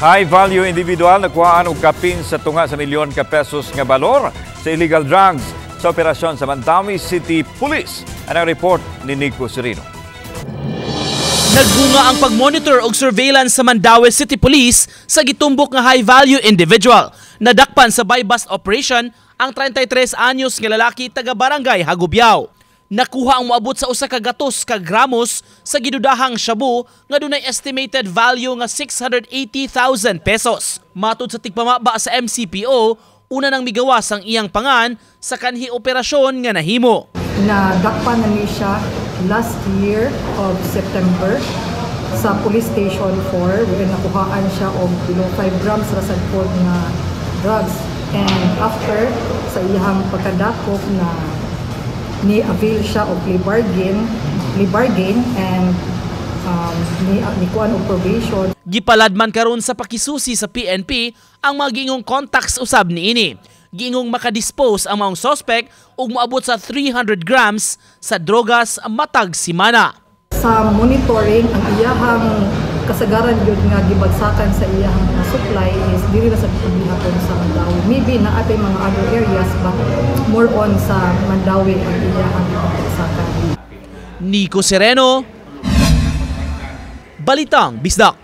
High value individual nakuhaan og kapin sa tunga sa milyon ka pesos nga balor sa illegal drugs sa operasyon sa Mandawi City Police. Anong report ni Nico Serino. Nagbunga ang pagmonitor og surveillance sa Mandawi City Police sa gitumbok nga high value individual. Nadakpan sa buy-bust operation ang 33 anyos nga lalaki taga Barangay Hagubiao. Nakuha ang moabot sa usa ka gatos ka gramos sa gidudahang shabu nga dunay estimated value nga 680,000 pesos. Matud sa tigpamaba sa MCPO, una nang migawas ang iyang pangan sa kanhi operasyon nga nahimo. Nadakpan na niya siya last year of September sa Police Station 4. Nakuhaan siya og below 5 grams rasad pod nga drugs. And after sa iyang pagkadakop na ni-avail siya o plea bargain and ni-kuan og probation. Gipaladman karon sa pakisusi sa PNP ang mga giingong contacts usab niini. Giingong makadispose ang mga suspect ug moabot sa 300 grams sa drogas matag simana. Sa monitoring, ang iyahang kasagaran yun nga gibagsakan sa iyahang supply is dili na sa pagbihaton sa Mandawi. Maybe na atay mga other areas but more on sa Mandawi ang iyahang gibagsakan. Nico Sereno, Balitang Bisdak.